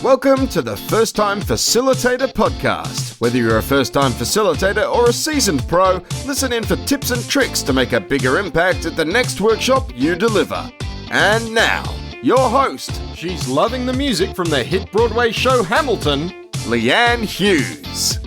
Welcome to the First Time Facilitator podcast. Whether you're a first-time facilitator or a seasoned pro, listen in for tips and tricks to make a bigger impact at the next workshop you deliver. And now, your host, she's loving the music from the hit Broadway show Hamilton, Leanne Hughes.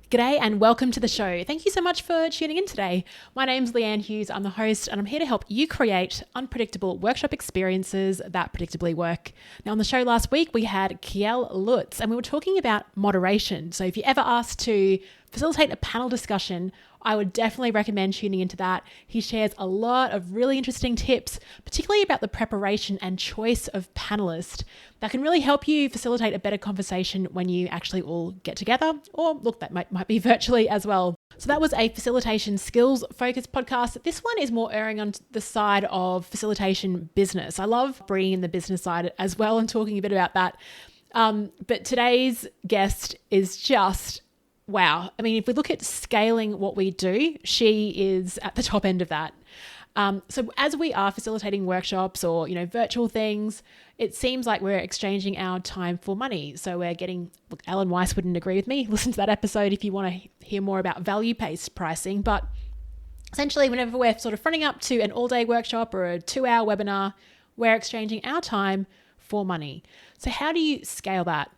G'day and welcome to the show. Thank you so much for tuning in today. My name's Leanne Hughes. I'm the host and I'm here to help you create unpredictable workshop experiences that predictably work. Now on the show last week, we had Kiel Lutz and we were talking about moderation. So if you're ever asked to facilitate a panel discussion, I would definitely recommend tuning into that. He shares a lot of really interesting tips, particularly about the preparation and choice of panelists that can really help you facilitate a better conversation when you actually all get together, or look, that might be virtually as well. So that was a facilitation skills focused podcast. This one is more erring on the side of facilitation business. I love bringing in the business side as well and talking a bit about that. But today's guest is just wow. I mean, if we look at scaling what we do, she is at the top end of that. So as we are facilitating workshops or, virtual things, it seems like we're exchanging our time for money. So we're getting, look, Alan Weiss wouldn't agree with me. Listen to that episode if you want to hear more about value-based pricing. But essentially, whenever we're sort of fronting up to an all-day workshop or a 2-hour webinar, we're exchanging our time for money. So how do you scale that?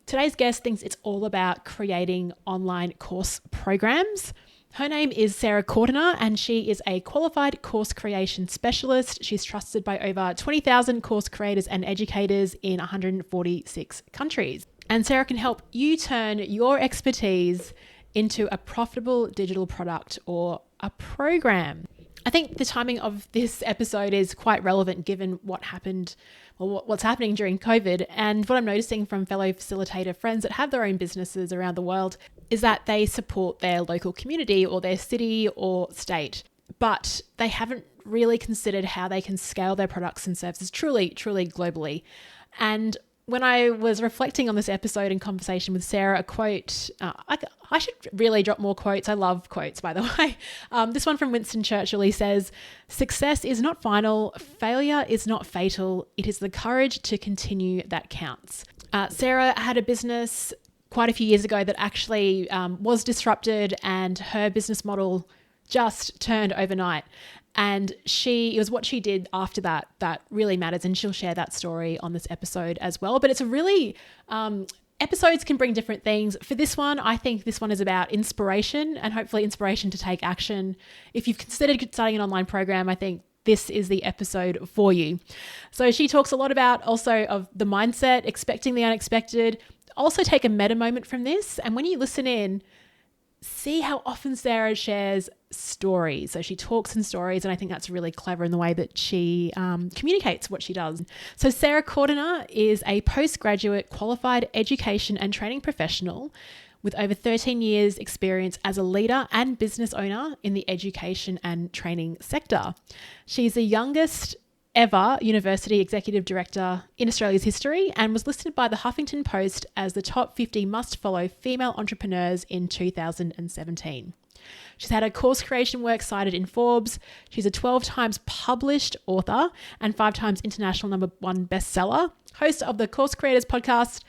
Today's guest thinks it's all about creating online course programs. Her name is Sarah Cordiner and she is a qualified course creation specialist. She's trusted by over 20,000 course creators and educators in 146 countries. And Sarah can help you turn your expertise into a profitable digital product or a program. I think the timing of this episode is quite relevant given what happened or what's happening during COVID. And what I'm noticing from fellow facilitator friends that have their own businesses around the world is that they support their local community or their city or state, but they haven't really considered how they can scale their products and services truly globally. And when I was reflecting on this episode in conversation with Sarah, a quote, I should really drop more quotes. I love quotes, by the way. This one from Winston Churchill, he says, "Success is not final, failure is not fatal. It is the courage to continue that counts." Sarah had a business quite a few years ago that actually was disrupted and her business model just turned overnight. And it was what she did after that really matters. And she'll share that story on this episode as well. But it's a really, episodes can bring different things. For this one, I think this one is about inspiration and hopefully inspiration to take action. If you've considered starting an online program, I think this is the episode for you. So she talks a lot about also of the mindset, expecting the unexpected. Also take a meta moment from this. And when you listen in, see how often Sarah shares stories. So she talks in stories, and I think that's really clever in the way that she communicates what she does. So Sarah Cordiner is a postgraduate qualified education and training professional with over 13 years experience as a leader and business owner in the education and training sector. She's the youngest ever University Executive Director in Australia's history and was listed by the Huffington Post as the top 50 must-follow female entrepreneurs in 2017. She's had her course creation work cited in Forbes. She's a 12 times published author and 5 times international #1 bestseller, host of the Course Creators podcast,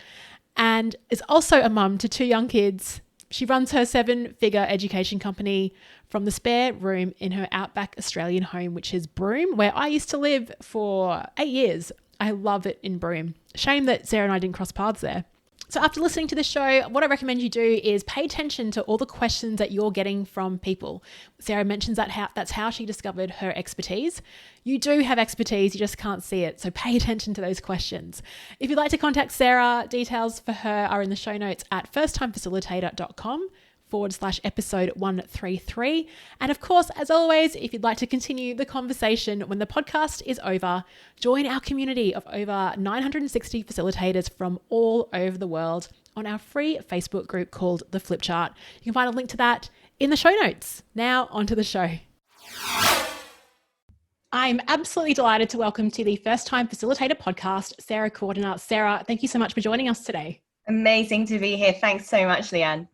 and is also a mum to 2 young kids. She runs her 7-figure education company from the spare room in her outback Australian home, which is Broome, where I used to live for 8 years. I love it in Broome. Shame that Sarah and I didn't cross paths there. So after listening to this show, what I recommend you do is pay attention to all the questions that you're getting from people. Sarah mentions that's how she discovered her expertise. You do have expertise, you just can't see it. So pay attention to those questions. If you'd like to contact Sarah, details for her are in the show notes at firsttimefacilitator.com/episode 133. And of course, as always, if you'd like to continue the conversation when the podcast is over, join our community of over 960 facilitators from all over the world on our free Facebook group called The Flip Chart. You can find a link to that in the show notes. Now onto the show. I'm absolutely delighted to welcome to the First Time Facilitator podcast, Sarah Cordiner. Sarah, thank you so much for joining us today. Amazing to be here. Thanks so much, Leanne.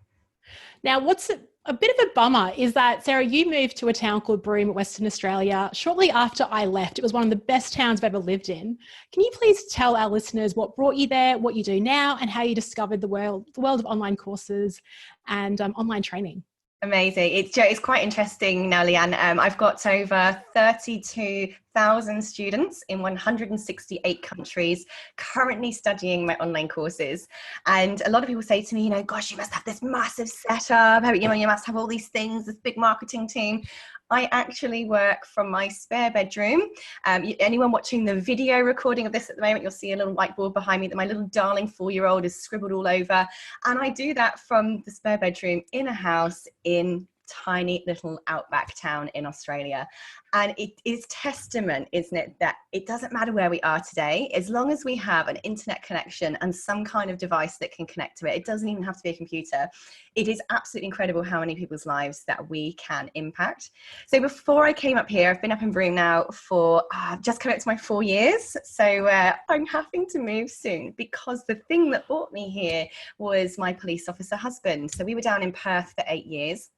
Now, what's it A bit of a bummer is that, Sarah, you moved to a town called Broome, Western Australia, shortly after I left. It was one of the best towns I've ever lived in. Can you please tell our listeners what brought you there, what you do now, and how you discovered the world of online courses and online training? Amazing. It's quite interesting now, Leanne. I've got over 32,000 students in 168 countries currently studying my online courses. And a lot of people say to me, gosh, you must have this massive setup. You must have all these things, this big marketing team. I actually work from my spare bedroom. Anyone watching the video recording of this at the moment, you'll see a little whiteboard behind me that my little darling 4-year-old has scribbled all over. And I do that from the spare bedroom in a house in tiny little outback town in Australia. And it is testament, isn't it, that it doesn't matter where we are today, as long as we have an internet connection and some kind of device that can connect to it. It doesn't even have to be a computer. It is absolutely incredible how many people's lives that we can impact. So before I came up here, I've been up in Broome now for just coming up to my 4 years. So I'm having to move soon, because the thing that brought me here was my police officer husband. So we were down in Perth for 8 years.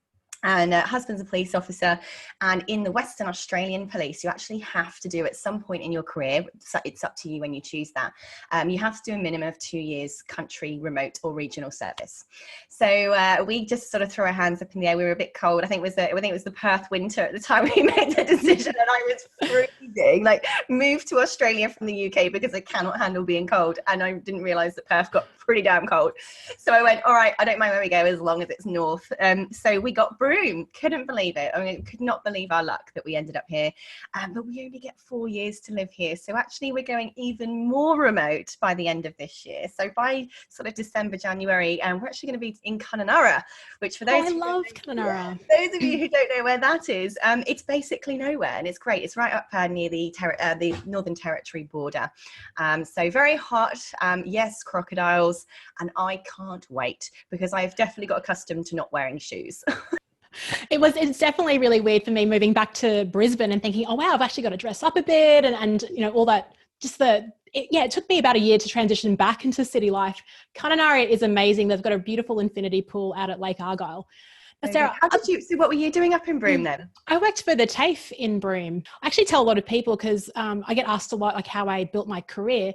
And husband's a police officer, and in the Western Australian Police, you actually have to do at some point in your career, it's up to you when you choose that, you have to do a minimum of 2 years country, remote or regional service. So we just sort of threw our hands up in the air. We were a bit cold. I think it was the Perth winter at the time we made the decision, and I was freezing, like moved to Australia from the UK because I cannot handle being cold. And I didn't realise that Perth got pretty damn cold. So I went, all right, I don't mind where we go as long as it's north. So we got Broome. Couldn't believe it. I mean, could not believe our luck that we ended up here. But we only get 4 years to live here. So actually we're going even more remote by the end of this year. So by sort of December, January, we're actually going to be in Kununurra, which for those I love Kununurra. Those of you who don't know where that is, it's basically nowhere, and it's great. It's right up near the Northern Territory border. So very hot. Yes, crocodiles, and I can't wait, because I've definitely got accustomed to not wearing shoes. It's definitely really weird for me moving back to Brisbane and thinking, oh wow, I've actually got to dress up a bit and all that. It took me about a year to transition back into city life. Kununurra is amazing. They've got a beautiful infinity pool out at Lake Argyle. Now, Sarah, so what were you doing up in Broome then? I worked for the TAFE in Broome. I actually tell a lot of people, because I get asked a lot, like how I built my career.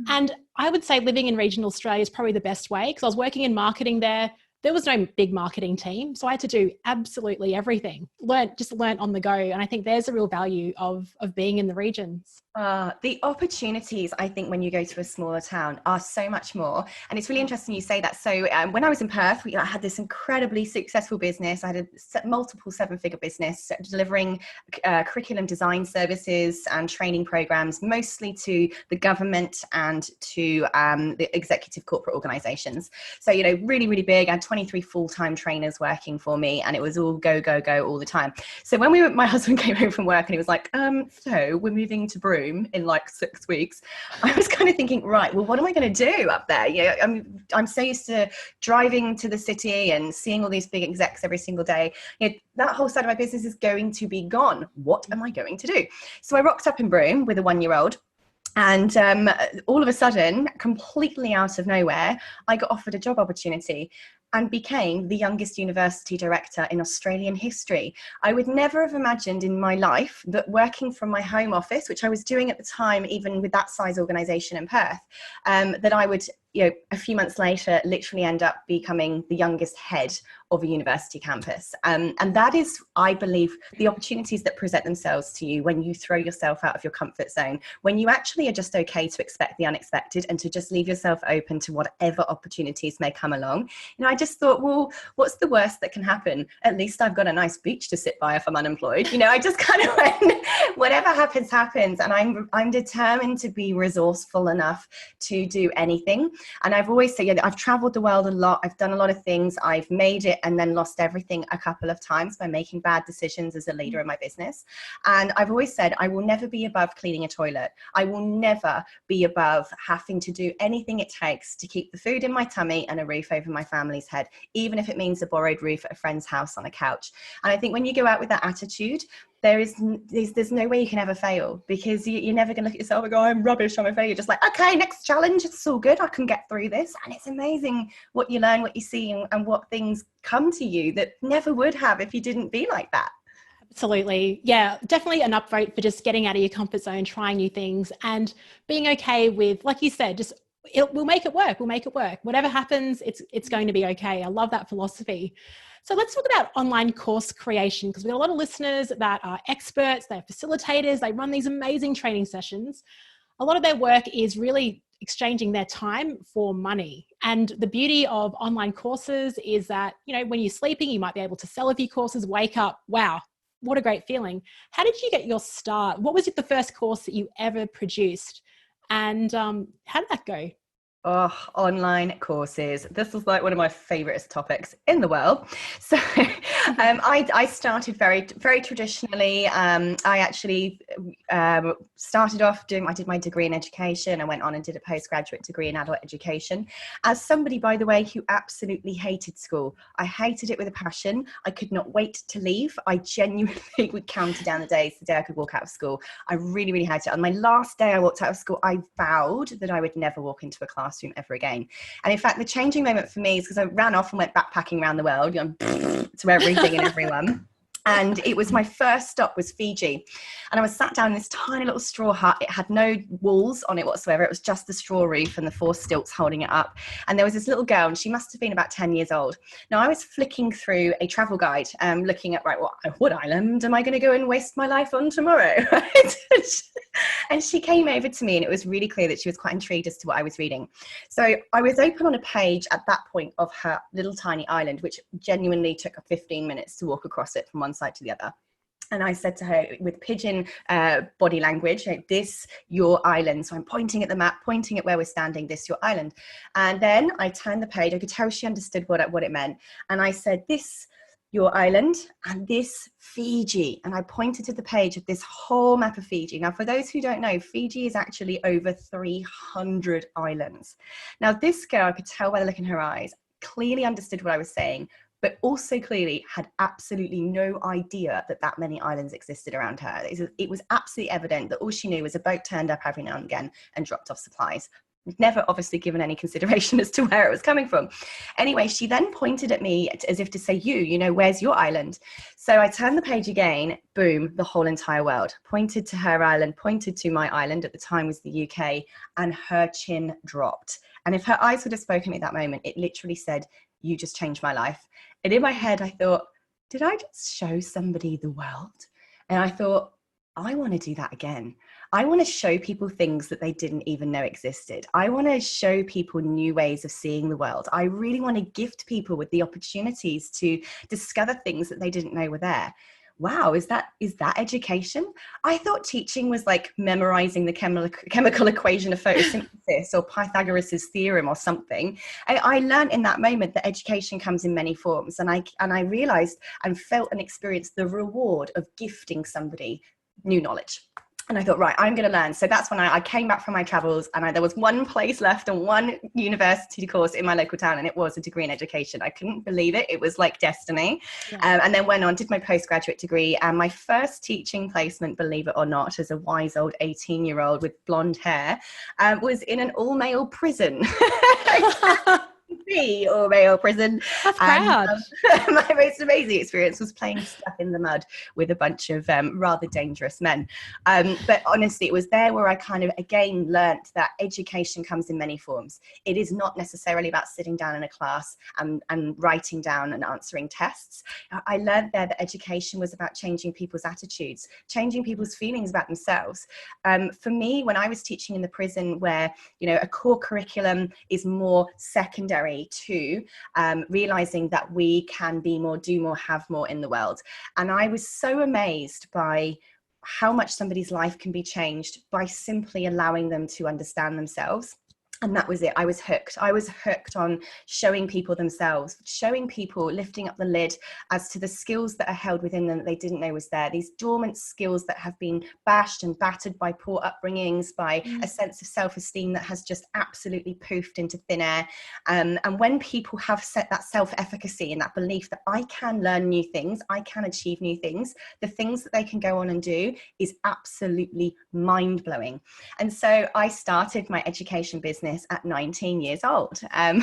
And I would say living in regional Australia is probably the best way, because I was working in marketing there. There was no big marketing team, so I had to do absolutely everything. Learn on the go. And I think there's a real value of being in the regions. The opportunities, I think, when you go to a smaller town are so much more. And it's really interesting you say that. So when I was in Perth, I had this incredibly successful business. I had a multiple 7-figure business delivering curriculum design services and training programs, mostly to the government and to the executive corporate organizations. So, really, really big. I had 23 full-time trainers working for me, and it was all go, go, go all the time. So when my husband came home from work and he was like, so we're moving to Broome in like 6 weeks, I was kind of thinking, right, well, what am I going to do up there? I'm so used to driving to the city and seeing all these big execs every single day. That whole side of my business is going to be gone. What am I going to do? So I rocked up in Broome with a 1-year-old. And all of a sudden, completely out of nowhere, I got offered a job opportunity and became the youngest university director in Australian history. I would never have imagined in my life that working from my home office, which I was doing at the time, even with that size organisation in Perth, that I would, a few months later, literally end up becoming the youngest head of a university campus. And that is, I believe, the opportunities that present themselves to you when you throw yourself out of your comfort zone, when you actually are just okay to expect the unexpected and to just leave yourself open to whatever opportunities may come along. I just thought, well, what's the worst that can happen? At least I've got a nice beach to sit by if I'm unemployed. I just kind of went, whatever happens, happens. And I'm determined to be resourceful enough to do anything. And I've always said, I've traveled the world a lot. I've done a lot of things. I've made it and then lost everything a couple of times by making bad decisions as a leader in my business. And I've always said, I will never be above cleaning a toilet. I will never be above having to do anything it takes to keep the food in my tummy and a roof over my family's head, even if it means a borrowed roof at a friend's house on a couch. And I think when you go out with that attitude, there's no way you can ever fail, because you're never going to look at yourself and go, I'm rubbish, I'm a failure. Just like, okay, next challenge, it's all good, I can get through this. And it's amazing what you learn, what you see, and what things come to you that never would have if you didn't be like that. Absolutely. Yeah, definitely an upvote for just getting out of your comfort zone, trying new things, and being okay with, like you said, just we'll make it work. We'll make it work. Whatever happens, it's going to be okay. I love that philosophy. So let's talk about online course creation, because we have a lot of listeners that are experts, they're facilitators, they run these amazing training sessions. A lot of their work is really exchanging their time for money. And the beauty of online courses is that, when you're sleeping, you might be able to sell a few courses, wake up, wow, what a great feeling. How did you get your start? What was the first course that you ever produced? And how did that go? Oh, online courses. This is like one of my favorite topics in the world. So I started very, very traditionally. I actually started off I did my degree in education. I went on and did a postgraduate degree in adult education. As somebody, by the way, who absolutely hated school. I hated it with a passion. I could not wait to leave. I genuinely would count down the days the day I could walk out of school. I really, really hated it. On my last day I walked out of school, I vowed that I would never walk into a classroom ever again. And in fact, the changing moment for me is because I ran off and went backpacking around the world, to everything and everyone. And it was my first stop was Fiji. And I was sat down in this tiny little straw hut. It had no walls on it whatsoever. It was just the straw roof and the 4 stilts holding it up. And there was this little girl, and she must have been about 10 years old. Now, I was flicking through a travel guide, looking at, what island am I going to go and waste my life on tomorrow? Right? And she came over to me, and it was really clear that she was quite intrigued as to what I was reading. So I was open on a page at that point of her little tiny island, which genuinely took 15 minutes to walk across it from one side to the other. And I said to her with pidgin body language, this, your island. So I'm pointing at the map, pointing at where we're standing, this, your island. And then I turned the page. I could tell she understood what it meant. And I said, this, your island, and this, Fiji. And I pointed to the page of this whole map of Fiji. Now, for those who don't know, Fiji is actually over 300 islands. Now, this girl, I could tell by the look in her eyes, clearly understood what I was saying, but also clearly had absolutely no idea that many islands existed around her. It was absolutely evident that all she knew was a boat turned up every now and again and dropped off supplies. Never obviously given any consideration as to where it was coming from. Anyway, she then pointed at me as if to say, where's your island? So I turned the page again, boom, the whole entire world. Pointed to her island, pointed to my island, at the time was the UK, and her chin dropped. And if her eyes would have spoken at that moment, it literally said, you just changed my life. And in my head, I thought, did I just show somebody the world? And I thought, I want to do that again. I want to show people things that they didn't even know existed. I want to show people new ways of seeing the world. I really want to gift people with the opportunities to discover things that they didn't know were there. Wow, is that education? I thought teaching was like memorizing the chemical equation of photosynthesis or Pythagoras' theorem or something. I learned in that moment that education comes in many forms, and I realized and felt and experienced the reward of gifting somebody new knowledge. And I thought, right, I'm going to learn. So that's when I came back from my travels, and there was one place left and one university course in my local town, and it was a degree in education. I couldn't believe it. It was like destiny. Yeah. And then went on, did my postgraduate degree, and my first teaching placement, believe it or not, as a wise old 18-year-old with blonde hair, was in an all-male prison. Or male prison. That's proud. My most amazing experience was playing stuck in the mud with a bunch of rather dangerous men. But honestly, it was there where I kind of again learnt that education comes in many forms. It is not necessarily about sitting down in a class and writing down and answering tests. I learned there that education was about changing people's attitudes, changing people's feelings about themselves. For me, when I was teaching in the prison, where a core curriculum is more secondary to realizing that we can be more, do more, have more in the world. And I was so amazed by how much somebody's life can be changed by simply allowing them to understand themselves. And that was it. I was hooked. I was hooked on showing people themselves, showing people, lifting up the lid as to the skills that are held within them that they didn't know was there. These dormant skills that have been bashed and battered by poor upbringings, by a sense of self-esteem that has just absolutely poofed into thin air. And when people have set that self-efficacy and that belief that I can learn new things, I can achieve new things, the things that they can go on and do is absolutely mind-blowing. And so I started my education business at 19 years old. A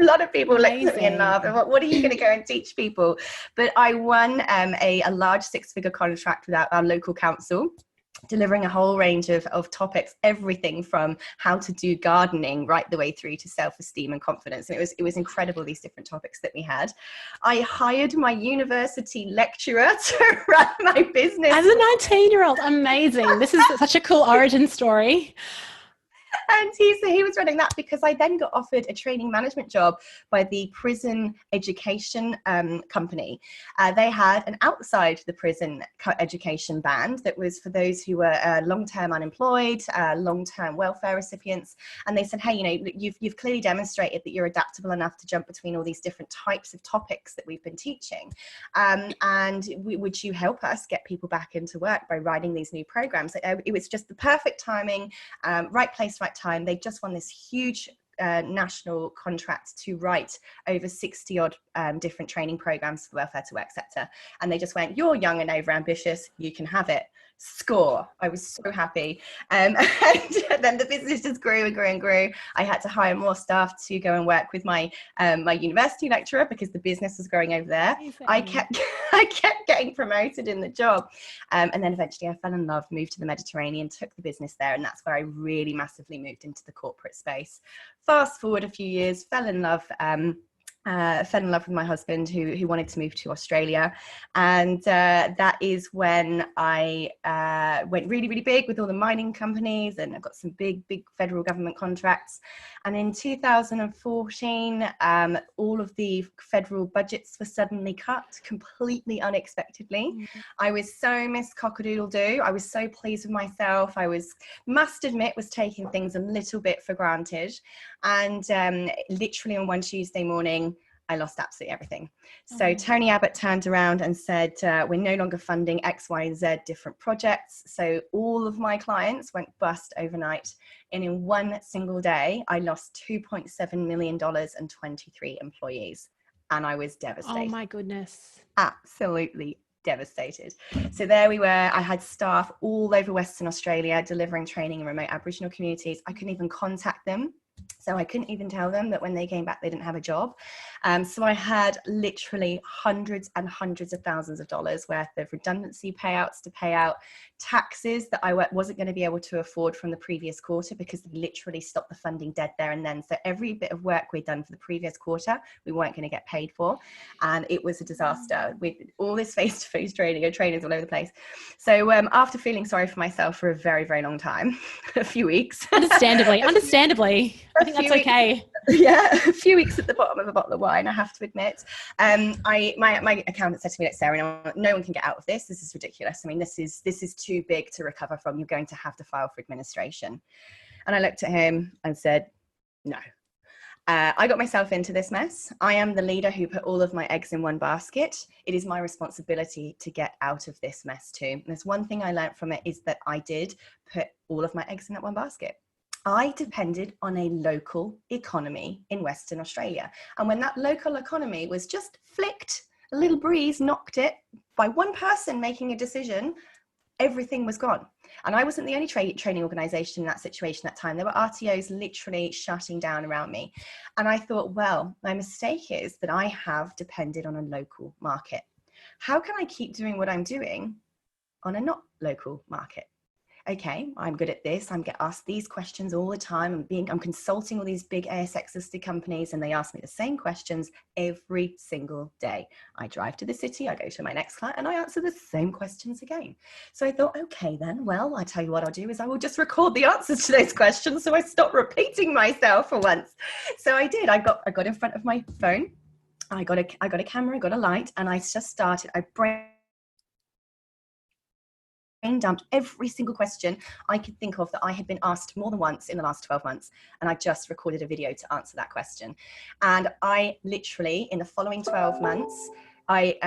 lot of people look at me and laugh and what are you going to go and teach people? But I won a large 6-figure contract with our local council, delivering a whole range of topics, everything from how to do gardening right the way through to self-esteem and confidence. And it was incredible, these different topics that we had. I hired my university lecturer to run my business. As a 19-year-old, amazing. This is such a cool origin story. And he was running that because I then got offered a training management job by the prison education company. They had an outside the prison education band that was for those who were long-term unemployed, long-term welfare recipients. And they said, hey, you know, you've clearly demonstrated that you're adaptable enough to jump between all these different types of topics that we've been teaching. Would you help us get people back into work by writing these new programs? It was just the perfect timing, right place, right time. They just won this huge national contract to write over 60 odd different training programs for the welfare to work sector. And they just went, you're young and over ambitious, you can have it. Score. I was so happy. And then the business just grew and grew and grew. I had to hire more staff to go and work with my my university lecturer because the business was growing over there. I kept getting promoted in the job. And then eventually I fell in love, moved to the Mediterranean, took the business there. And that's where I really massively moved into the corporate space. Fast forward a few years, fell in love with my husband who wanted to move to Australia. And that is when I went really, really big with all the mining companies, and I got some big federal government contracts. And in 2014, all of the federal budgets were suddenly cut completely unexpectedly. Mm-hmm. I was so Miss Cock-a-doodle-doo. I was so pleased with myself. Must admit, was taking things a little bit for granted. And literally on one Tuesday morning, I lost absolutely everything. So Tony Abbott turned around and said, we're no longer funding X, Y, and Z different projects. So all of my clients went bust overnight. And in one single day, I lost $2.7 million and 23 employees. And I was devastated. Oh my goodness. Absolutely devastated. So there we were. I had staff all over Western Australia delivering training in remote Aboriginal communities. I couldn't even contact them. So I couldn't even tell them that when they came back, they didn't have a job. So I had literally hundreds and hundreds of thousands of dollars worth of redundancy payouts to pay out, taxes that I wasn't going to be able to afford from the previous quarter because they literally stopped the funding dead there and then. So every bit of work we'd done for the previous quarter, we weren't going to get paid for. And it was a disaster with all this face-to-face training and trainings all over the place. So after feeling sorry for myself for a very, very long time, a few weeks. Understandably. I think that's okay. Yeah, a few weeks at the bottom of a bottle of wine, I have to admit. My accountant said to me, "Look, Sarah, no one can get out of this. This is ridiculous. I mean, this is too big to recover from. You're going to have to file for administration." And I looked at him and said, "No. I got myself into this mess. I am the leader who put all of my eggs in one basket. It is my responsibility to get out of this mess too." And there's one thing I learned from it is that I did put all of my eggs in that one basket. I depended on a local economy in Western Australia. And when that local economy was just flicked, a little breeze knocked it by one person making a decision, everything was gone. And I wasn't the only training organisation in that situation at that time. There were RTOs literally shutting down around me. And I thought, well, my mistake is that I have depended on a local market. How can I keep doing what I'm doing on a not local market? Okay, I'm good at this. I get asked these questions all the time. I'm consulting all these big ASX listed companies and they ask me the same questions every single day. I drive to the city, I go to my next client and I answer the same questions again. So I thought, okay then, well, I tell you what I'll do is I will just record the answers to those questions so I stop repeating myself for once. So I did. I got in front of my phone. I got a camera, got a light, and I just started. I dumped every single question I could think of that I had been asked more than once in the last 12 months. And I just recorded a video to answer that question. And I literally, in the following 12 months, I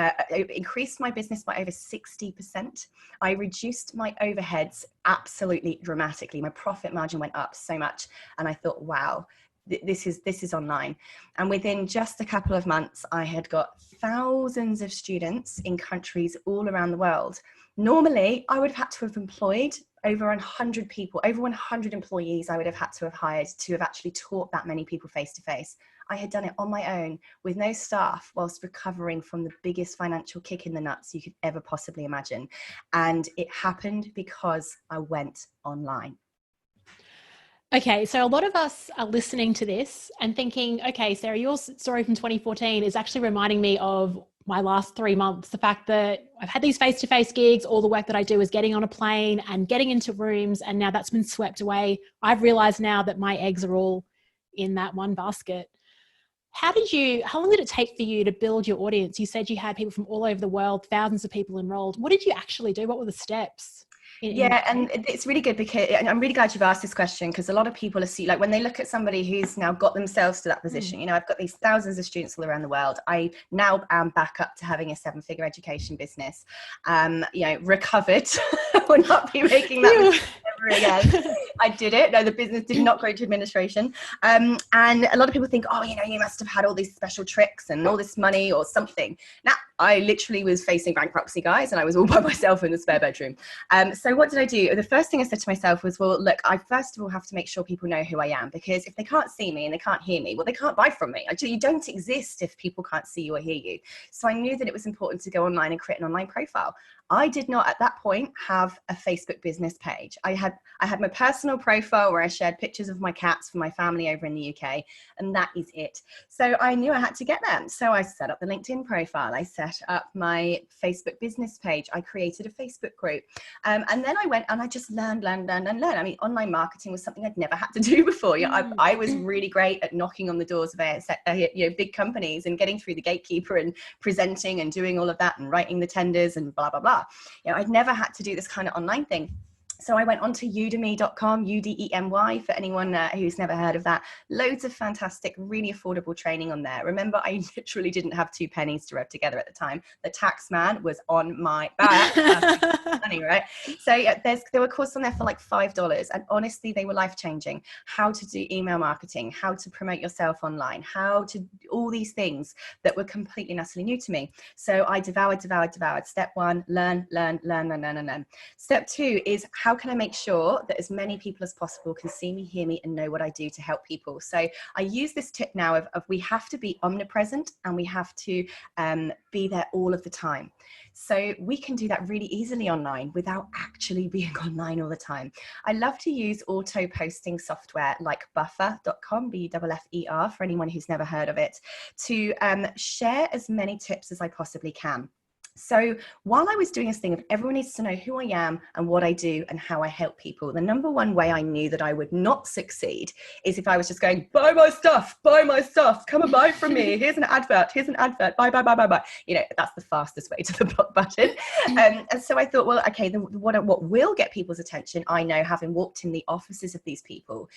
increased my business by over 60%. I reduced my overheads absolutely dramatically. My profit margin went up so much. And I thought, wow, this is online. And within just a couple of months, I had got thousands of students in countries all around the world. Normally, I would have had to have employed over 100 people, over 100 employees I would have had to have hired to have actually taught that many people face to face. I had done it on my own with no staff whilst recovering from the biggest financial kick in the nuts you could ever possibly imagine. And it happened because I went online. Okay, so a lot of us are listening to this and thinking, okay, Sarah, your story from 2014 is actually reminding me of my last 3 months. The fact that I've had these face-to-face gigs, all the work that I do is getting on a plane and getting into rooms, and now that's been swept away. I've realized now that my eggs are all in that one basket. How long did it take for you to build your audience? You said you had people from all over the world, thousands of people enrolled. What did you actually do? What were the steps? And it's really good because I'm really glad you've asked this question, because a lot of people are like when they look at somebody who's now got themselves to that position, you know, I've got these thousands of students all around the world. I now am back up to having a 7-figure education business, you know, recovered. Will not be making that ever again. I did it. No, the business did not go to administration. And a lot of people think, oh, you know, you must have had all these special tricks and all this money or something. Now, I literally was facing bankruptcy, guys, and I was all by myself in the spare bedroom. So what did I do? The first thing I said to myself was, well, look, I first of all have to make sure people know who I am, because if they can't see me and they can't hear me, well, they can't buy from me. Actually, you don't exist if people can't see you or hear you. So I knew that it was important to go online and create an online profile. I did not at that point have a Facebook business page. I had my personal profile where I shared pictures of my cats for my family over in the UK, and that is it. So I knew I had to get them. So I set up the LinkedIn profile. I set up my Facebook business page. I created a Facebook group. And then I went and I just learned. I mean, online marketing was something I'd never had to do before. You know, I was really great at knocking on the doors of big companies and getting through the gatekeeper and presenting and doing all of that and writing the tenders and blah, blah, blah. You know, I'd never had to do this kind of online thing. So I went on to udemy.com, UDEMY, for anyone who's never heard of that. Loads of fantastic, really affordable training on there. Remember, I literally didn't have 2 pennies to rub together at the time. The tax man was on my back. Funny, right? So yeah, there were courses on there for like $5. And honestly, they were life-changing. How to do email marketing, how to promote yourself online, how to all these things that were completely and utterly new to me. So I devoured. Step 1, learn. Step 2 is how can I make sure that as many people as possible can see me, hear me, and know what I do to help people? So I use this tip now of we have to be omnipresent and we have to be there all of the time. So we can do that really easily online without actually being online all the time. I love to use auto posting software like buffer.com, BUFFER, for anyone who's never heard of it, to share as many tips as I possibly can. So while I was doing this thing of everyone needs to know who I am and what I do and how I help people, the number one way I knew that I would not succeed is if I was just going, buy my stuff, come and buy from me. Here's an advert, buy. You know, that's the fastest way to the block button. And so I thought, well, okay, then what will get people's attention, I know, having walked in the offices of these people,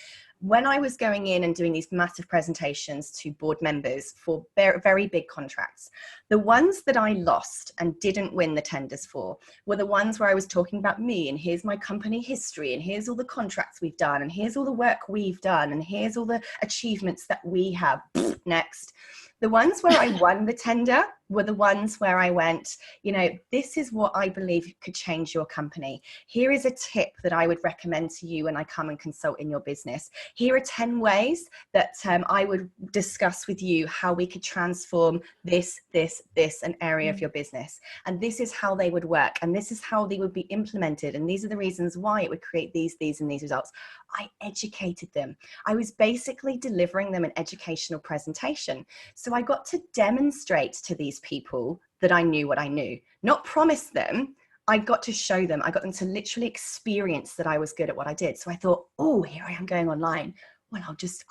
when I was going in and doing these massive presentations to board members for very, very big contracts, the ones that I lost and didn't win the tenders for were the ones where I was talking about me and here's my company history and here's all the contracts we've done and here's all the work we've done and here's all the achievements that we have. Next. The ones where I won the tender were the ones where I went, you know, this is what I believe could change your company. Here is a tip that I would recommend to you when I come and consult in your business. Here are 10 ways that I would discuss with you how we could transform this, an area of your business. And this is how they would work. And this is how they would be implemented. And these are the reasons why it would create these, and these results. I educated them. I was basically delivering them an educational presentation. So I got to demonstrate to these people that I knew what I knew, not promise them. I got to show them. I got them to literally experience that I was good at what I did. So I thought, oh, here I am going online. Well,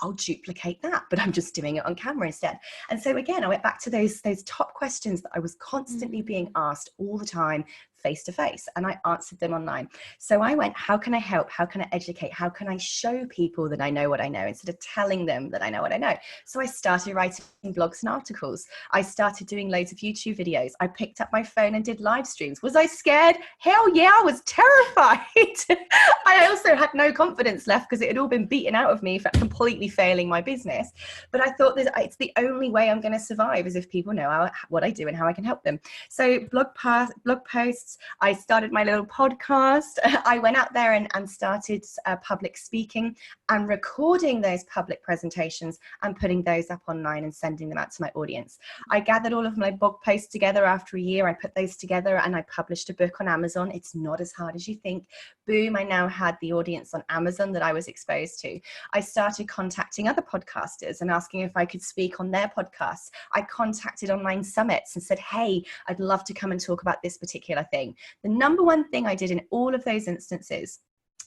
I'll duplicate that, but I'm just doing it on camera instead. And so again, I went back to those top questions that I was constantly being asked all the time face to face, and I answered them online. So I went, how can I help? How can I educate? How can I show people that I know what I know instead of telling them that I know what I know? So I started writing blogs and articles. I started doing loads of YouTube videos. I picked up my phone and did live streams. Was I scared? Hell yeah, I was terrified. I also had no confidence left because it had all been beaten out of me for completely failing my business. But I thought that it's the only way I'm going to survive is if people know what I do and how I can help them. So blog posts, I started my little podcast. I went out there and started public speaking and recording those public presentations and putting those up online and sending them out to my audience. I gathered all of my blog posts together after a year. I put those together and I published a book on Amazon. It's not as hard as you think. Boom, I now had the audience on Amazon that I was exposed to. I started contacting other podcasters and asking if I could speak on their podcasts. I contacted online summits and said, hey, I'd love to come and talk about this particular thing. The number one thing I did in all of those instances,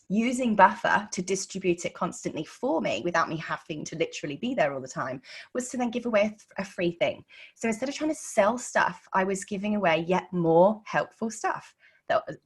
using Buffer to distribute it constantly for me without me having to literally be there all the time, was to then give away a free thing. So instead of trying to sell stuff, I was giving away yet more helpful stuff.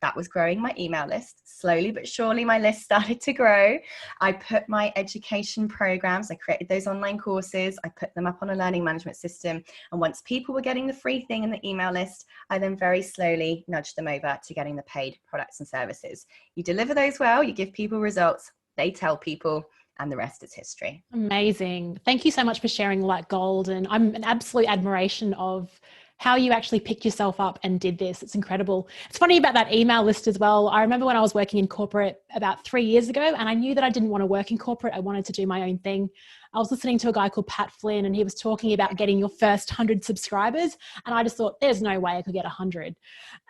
That was growing my email list. Slowly but surely, my list started to grow. I put my education programs, I created those online courses, I put them up on a learning management system. And once people were getting the free thing in the email list, I then very slowly nudged them over to getting the paid products and services. You deliver those well, you give people results, they tell people, and the rest is history. Amazing. Thank you so much for sharing all that gold. And I'm an absolute admiration of how you actually picked yourself up and did this. It's incredible. It's funny about that email list as well. I remember when I was working in corporate about 3 years ago, and I knew that I didn't want to work in corporate. I wanted to do my own thing. I was listening to a guy called Pat Flynn, and he was talking about getting your first 100 subscribers. And I just thought, there's no way I could get 100.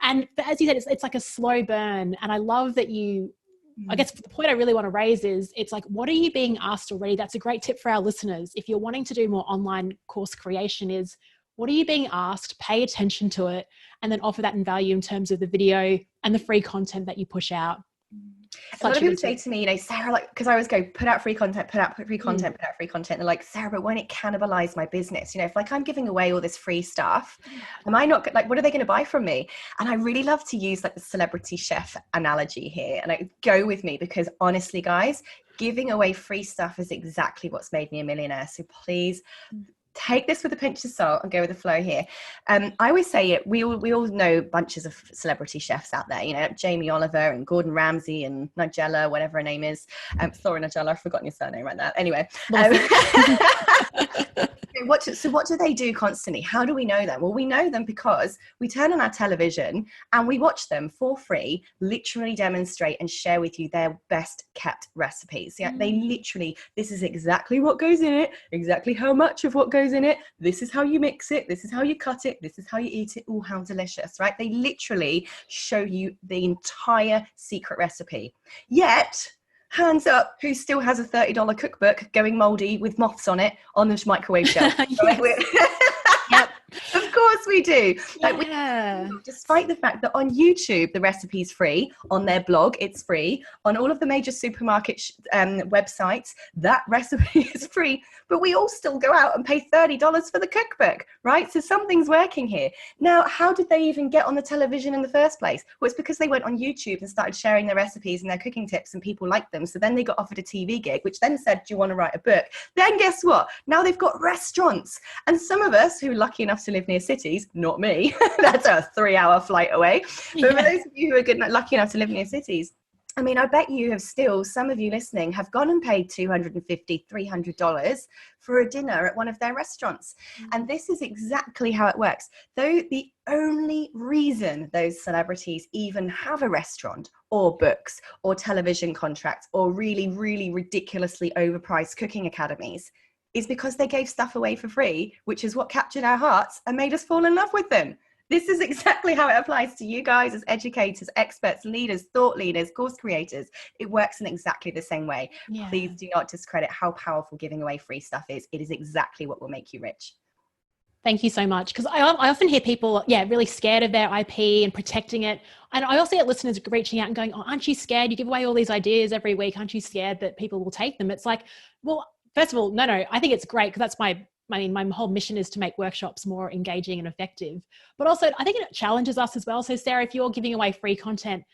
And as you said, it's like a slow burn. And I love that I guess the point I really want to raise is it's like, what are you being asked already? That's a great tip for our listeners. If you're wanting to do more online course creation, is what are you being asked? Pay attention to it, and then offer that in value in terms of the video and the free content that you push out. A lot of people say to me, Sarah, like, because I always go, put out free content, put out free content, put out free content. They're like, Sarah, but won't it cannibalize my business? If like I'm giving away all this free stuff, am I not like, what are they going to buy from me? And I really love to use like the celebrity chef analogy here, and I go with me because honestly, guys, giving away free stuff is exactly what's made me a millionaire. So please take this with a pinch of salt and go with the flow here. I always say it. We all know bunches of celebrity chefs out there. Jamie Oliver and Gordon Ramsay and Nigella, whatever her name is. Sorry, Nigella, I've forgotten your surname right now. Anyway. So what do they do constantly? How do we know them? Well, we know them because we turn on our television and we watch them for free, literally demonstrate and share with you their best kept recipes. Yeah, they literally, this is exactly what goes in it, exactly how much of what goes in it. This is how you mix it. This is how you cut it. This is how you eat it. Oh, how delicious, right? They literally show you the entire secret recipe. Yet, hands up, who still has a $30 cookbook going moldy with moths on it on the microwave shelf? Yep. Of course we do. Despite the fact that on YouTube, the recipe's free, on their blog, it's free, on all of the major supermarket websites, that recipe is free, but we all still go out and pay $30 for the cookbook, right? So something's working here. Now, how did they even get on the television in the first place? Well, it's because they went on YouTube and started sharing their recipes and their cooking tips, and people liked them. So then they got offered a TV gig, which then said, do you want to write a book? Then guess what? Now they've got restaurants. And some of us who are lucky enough to live near cities, not me, that's a 3-hour flight away. But for those of you who are lucky enough to live near cities, I mean, I bet you have still, some of you listening have gone and paid $250, $300 for a dinner at one of their restaurants. And this is exactly how it works. Though the only reason those celebrities even have a restaurant or books or television contracts or really, really ridiculously overpriced cooking academies is because they gave stuff away for free, which is what captured our hearts and made us fall in love with them. This is exactly how it applies to you guys as educators, experts, leaders, thought leaders, course creators. It works in exactly the same way. Yeah. Please do not discredit how powerful giving away free stuff is. It is exactly what will make you rich. Thank you so much. Because I often hear people, really scared of their IP and protecting it. And I also get listeners reaching out and going, aren't you scared? You give away all these ideas every week. Aren't you scared that people will take them? It's like, well, first of all, no, I think it's great because that's my I mean, my whole mission is to make workshops more engaging and effective, but also I think it challenges us as well. So Sarah, if you're giving away free content,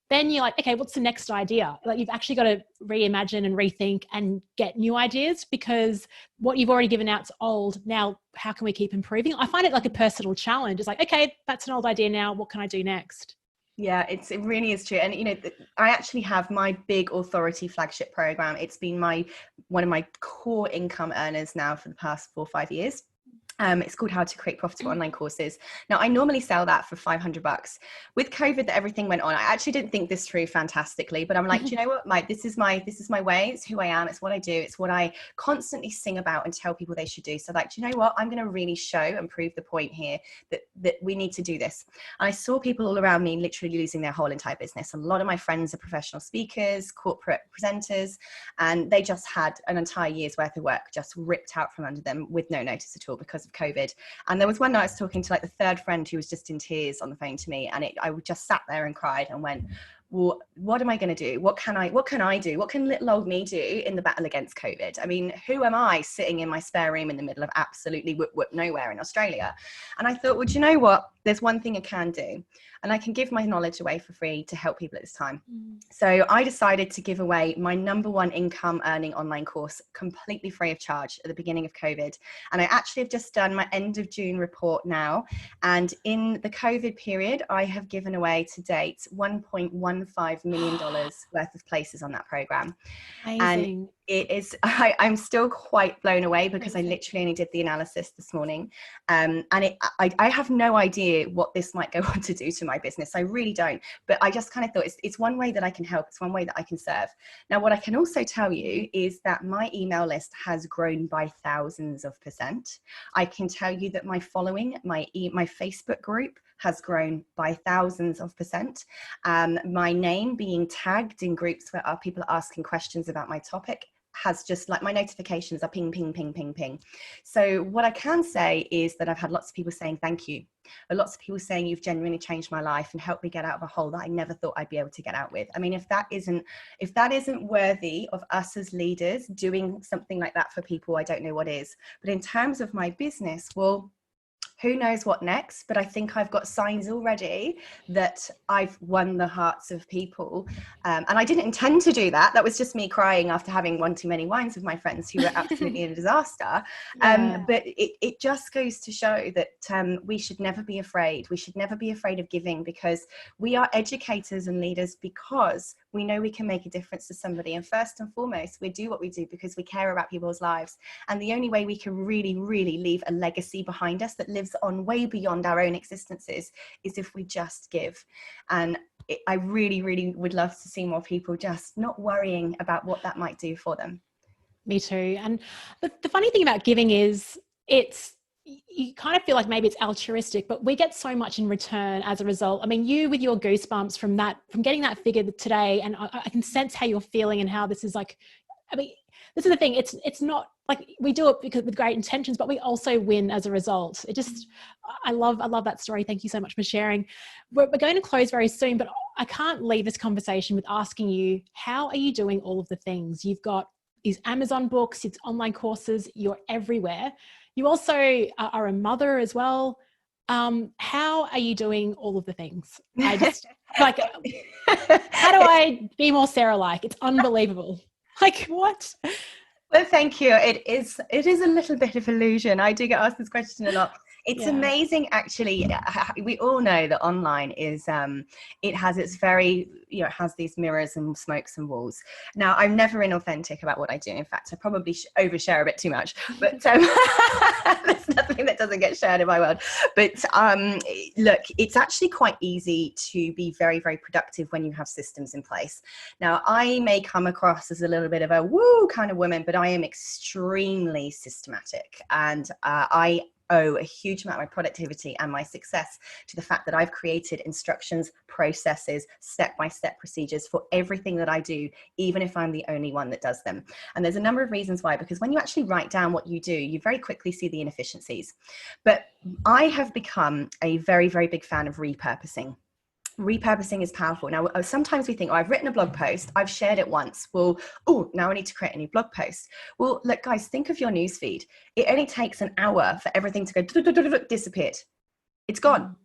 then you're like, okay, what's the next idea? Like, you've actually got to reimagine and rethink and get new ideas, because what you've already given out's old. Now, how can we keep improving? I find it like a personal challenge. It's like, okay, that's an old idea now. What can I do next? Yeah, it really is true. And, I actually have my big authority flagship program. It's been one of my core income earners now for the past 4 or 5 years. It's called How to Create Profitable Online Courses. Now, I normally sell that for $500. With COVID, that everything went on, I actually didn't think this through fantastically, but I'm like, do you know what, Mike, this is my way. It's who I am. It's what I do. It's what I constantly sing about and tell people they should do. So like, do you know what, I'm going to really show and prove the point here that we need to do this. And I saw people all around me literally losing their whole entire business. A lot of my friends are professional speakers, corporate presenters, and they just had an entire year's worth of work just ripped out from under them with no notice at all because of COVID. And there was one night I was talking to like the third friend who was just in tears on the phone to me, and I just sat there and cried and went, well, what am I going to do? What can I do? What can little old me do in the battle against COVID? I mean, who am I sitting in my spare room in the middle of absolutely nowhere in Australia? And I thought, well, do you know what? There's one thing I can do, and I can give my knowledge away for free to help people at this time. So I decided to give away my #1 income earning online course completely free of charge at the beginning of COVID. And I actually have just done my end of June report now. And in the COVID period, I have given away to date $1.15 million worth of places on that program. Amazing. And it is, I'm still quite blown away because I literally only did the analysis this morning. And I have no idea what this might go on to do to my business. I really don't. But I just kind of thought it's one way that I can help. It's one way that I can serve. Now, what I can also tell you is that my email list has grown by thousands of %. I can tell you that my following, my Facebook group has grown by thousands of %. My name being tagged in groups where people are asking questions about my topic has just like, my notifications are ping, ping, ping, ping, ping. So what I can say is that I've had lots of people saying thank you. Lots of people saying you've genuinely changed my life and helped me get out of a hole that I never thought I'd be able to get out with. I mean, if that isn't worthy of us as leaders doing something like that for people, I don't know what is. But in terms of my business, well, who knows what next, but I think I've got signs already that I've won the hearts of people. And I didn't intend to do that. That was just me crying after having one too many wines with my friends who were absolutely a disaster. But it just goes to show that we should never be afraid. We should never be afraid of giving, because we are educators and leaders because we know we can make a difference to somebody. And first and foremost, we do what we do because we care about people's lives. And the only way we can really, really leave a legacy behind us that lives on way beyond our own existences is if we just give. And I really, really would love to see more people just not worrying about what that might do for them. Me too. And the funny thing about giving is you kind of feel like maybe it's altruistic, but we get so much in return as a result. I mean, you with your goosebumps from getting that figure today, and I can sense how you're feeling and how this is like, I mean, this is the thing. It's not like we do it because with great intentions, but we also win as a result. I love that story. Thank you so much for sharing. We're going to close very soon, but I can't leave this conversation with asking you, how are you doing all of the things? You've got these Amazon books, it's online courses, you're everywhere. You also are a mother as well. How are you doing all of the things? I just like, how do I be more Sarah-like? It's unbelievable. Like, what? Well, thank you. It is a little bit of illusion. I do get asked this question a lot. It's amazing, actually. We all know that online is, it has its very, it has these mirrors and smokes and walls. Now, I'm never inauthentic about what I do. In fact, I probably overshare a bit too much, but there's nothing that doesn't get shared in my world. But look, it's actually quite easy to be very, very productive when you have systems in place. Now, I may come across as a little bit of a woo kind of woman, but I am extremely systematic, and I owe a huge amount of my productivity and my success to the fact that I've created instructions, processes, step-by-step procedures for everything that I do, even if I'm the only one that does them. And there's a number of reasons why, because when you actually write down what you do, you very quickly see the inefficiencies. But I have become a very, very big fan of repurposing. repurposing is powerful. Now, sometimes we think, oh, I've written a blog post, I've shared it once. Well, oh, now I need to create a new blog post. Well, look, guys, think of your newsfeed. It only takes an hour for everything to go disappeared. It's gone.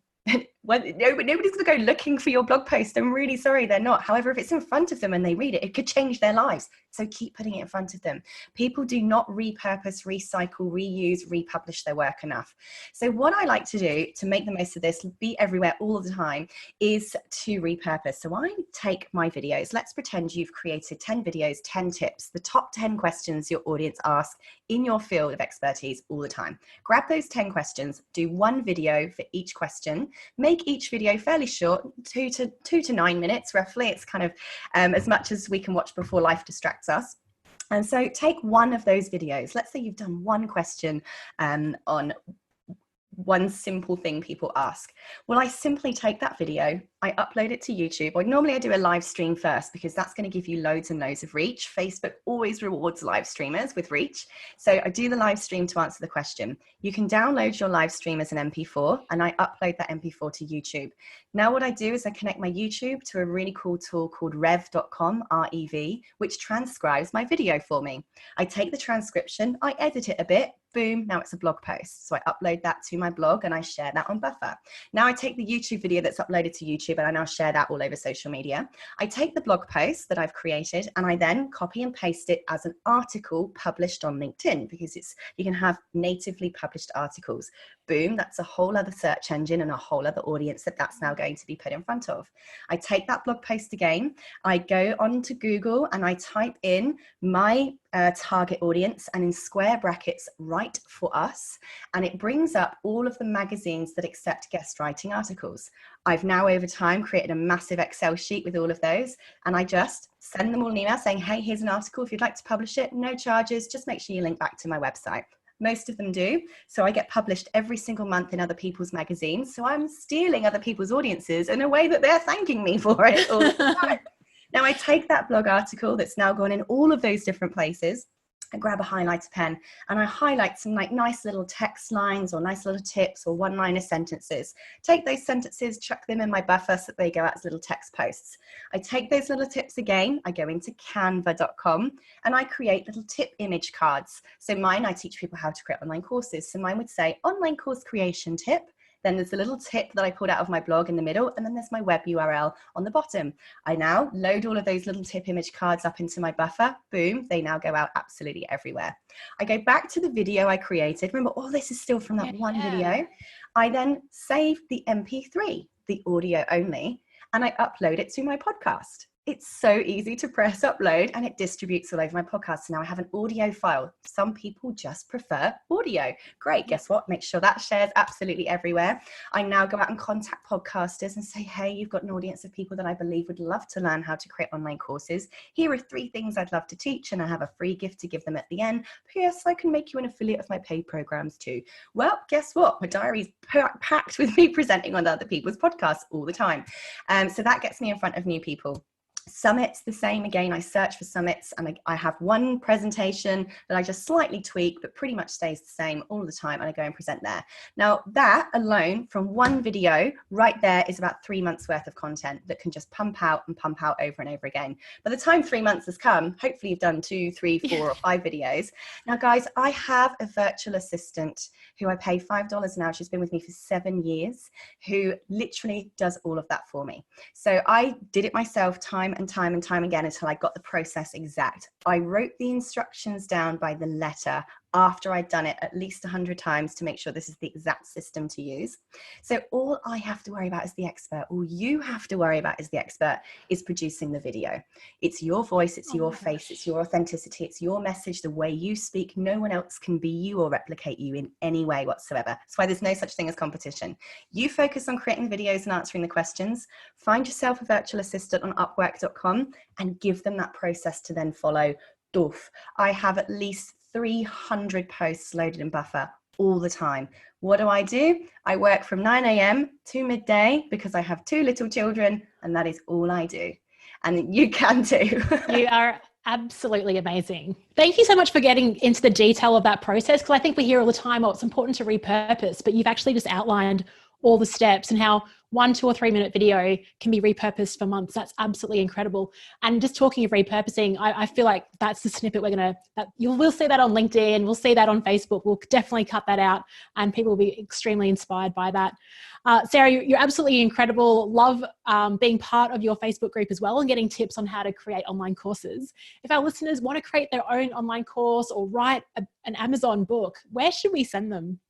Nobody's going to go looking for your blog post. I'm really sorry, they're not. However, if it's in front of them and they read it, it could change their lives. So keep putting it in front of them. People do not repurpose, recycle, reuse, republish their work enough. So what I like to do to make the most of this, be everywhere all the time, is to repurpose. So I take my videos. Let's pretend you've created 10 videos, 10 tips, the top 10 questions your audience ask in your field of expertise all the time. Grab those 10 questions, do one video for each question. Make each video fairly short, 2 to 9 minutes roughly. It's kind of as much as we can watch before life distracts us. And so take one of those videos. Let's say you've done one question on one simple thing people ask. Well, I simply take that video, I upload it to YouTube, or normally I do a live stream first because that's going to give you loads and loads of reach. Facebook always rewards live streamers with reach. So I do the live stream to answer the question. You can download your live stream as an MP4 and I upload that MP4 to YouTube. Now what I do is I connect my YouTube to a really cool tool called rev.com, R-E-V, which transcribes my video for me. I take the transcription, I edit it a bit, boom, now it's a blog post. So I upload that to my blog and I share that on Buffer. Now I take the YouTube video that's uploaded to YouTube and I now share that all over social media. I take the blog post that I've created and I then copy and paste it as an article published on LinkedIn, because you can have natively published articles. Boom, that's a whole other search engine and a whole other audience that's now going to be put in front of. I take that blog post again, I go onto Google and I type in my target audience and in square brackets, write for us, and it brings up all of the magazines that accept guest writing articles. I've now over time created a massive Excel sheet with all of those, and I just send them all an email saying, hey, here's an article. If you'd like to publish it, no charges, just make sure you link back to my website. Most of them do. So I get published every single month in other people's magazines. So I'm stealing other people's audiences in a way that they're thanking me for it all the time. Now I take that blog article that's now gone in all of those different places. I grab a highlighter pen and I highlight some like nice little text lines or nice little tips or one-liner sentences. Take those sentences, chuck them in my Buffer so that they go out as little text posts. I take those little tips again, I go into canva.com and I create little tip image cards. So mine, I teach people how to create online courses. So mine would say online course creation tip. Then there's a little tip that I pulled out of my blog in the middle, and then there's my web URL on the bottom. I now load all of those little tip image cards up into my Buffer. Boom, they now go out absolutely everywhere. I go back to the video I created. Remember, all this is still from that one video. I then save the MP3, the audio only, and I upload it to my podcast. It's so easy to press upload and it distributes all over my podcast. So now I have an audio file. Some people just prefer audio. Great. Guess what? Make sure that shares absolutely everywhere. I now go out and contact podcasters and say, hey, you've got an audience of people that I believe would love to learn how to create online courses. Here are 3 things I'd love to teach, and I have a free gift to give them at the end. P.S. I can make you an affiliate of my paid programs too. Well, guess what? My diary's packed with me presenting on other people's podcasts all the time. So that gets me in front of new people. Summits, the same again. I search for summits and I have one presentation that I just slightly tweak, but pretty much stays the same all the time, and I go and present there. Now that alone from one video right there is about 3 months worth of content that can just pump out over and over again. By the time 3 months has come, hopefully you've done 2, 3, 4 or 5 videos. Now guys, I have a virtual assistant who I pay $5 an hour. She's been with me for 7 years, who literally does all of that for me. So I did it myself time and time again until I got the process exact. I wrote the instructions down by the letter after I'd done it at least 100 times to make sure this is the exact system to use. So all I have to worry about as the expert, all you have to worry about as the expert, is producing the video. It's your voice, it's your face, it's your authenticity, it's your message, the way you speak. No one else can be you or replicate you in any way whatsoever. That's why there's no such thing as competition. You focus on creating the videos and answering the questions. Find yourself a virtual assistant on upwork.com and give them that process to then follow. Doof. I have at least 300 posts loaded in Buffer all the time. What do? I work from 9 a.m. to midday because I have 2 little children, and that is all I do. And you can too. You are absolutely amazing. Thank you so much for getting into the detail of that process, because I think we hear all the time, oh, it's important to repurpose, but you've actually just outlined all the steps and how 1, 2 or 3 minute video can be repurposed for months. That's absolutely incredible. And just talking of repurposing, I feel like that's the snippet we'll see that on LinkedIn. We'll see that on Facebook. We'll definitely cut that out and people will be extremely inspired by that. Sarah, you're absolutely incredible. Love being part of your Facebook group as well and getting tips on how to create online courses. If our listeners want to create their own online course or write an Amazon book, where should we send them?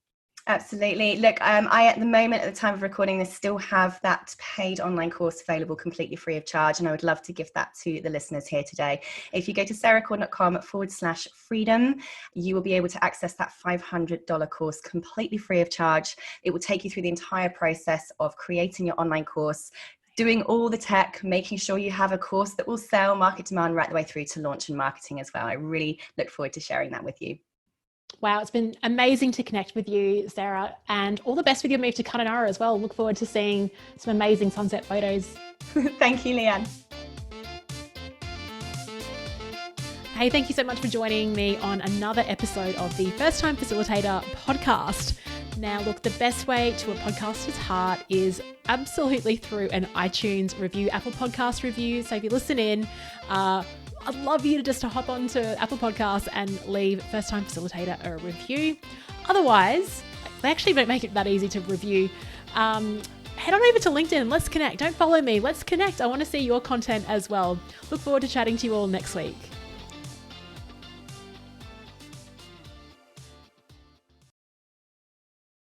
Absolutely. Look, I, at the moment, at the time of recording this, still have that paid online course available completely free of charge. And I would love to give that to the listeners here today. If you go to sarahcordiner.com/freedom, you will be able to access that $500 course completely free of charge. It will take you through the entire process of creating your online course, doing all the tech, making sure you have a course that will sell, market demand, right the way through to launch and marketing as well. I really look forward to sharing that with you. Wow, it's been amazing to connect with you, Sarah, and all the best with your move to Kununurra as well. Look forward to seeing some amazing sunset photos. Thank you, Leanne. Hey, thank you so much for joining me on another episode of the First Time Facilitator podcast. Now, look, the best way to a podcaster's heart is absolutely through an iTunes review, Apple Podcast review. So if you listen in, I'd love you to hop on to Apple Podcasts and leave First Time Facilitator a review. Otherwise, they actually don't make it that easy to review. Head on over to LinkedIn and let's connect. Don't follow me. Let's connect. I want to see your content as well. Look forward to chatting to you all next week.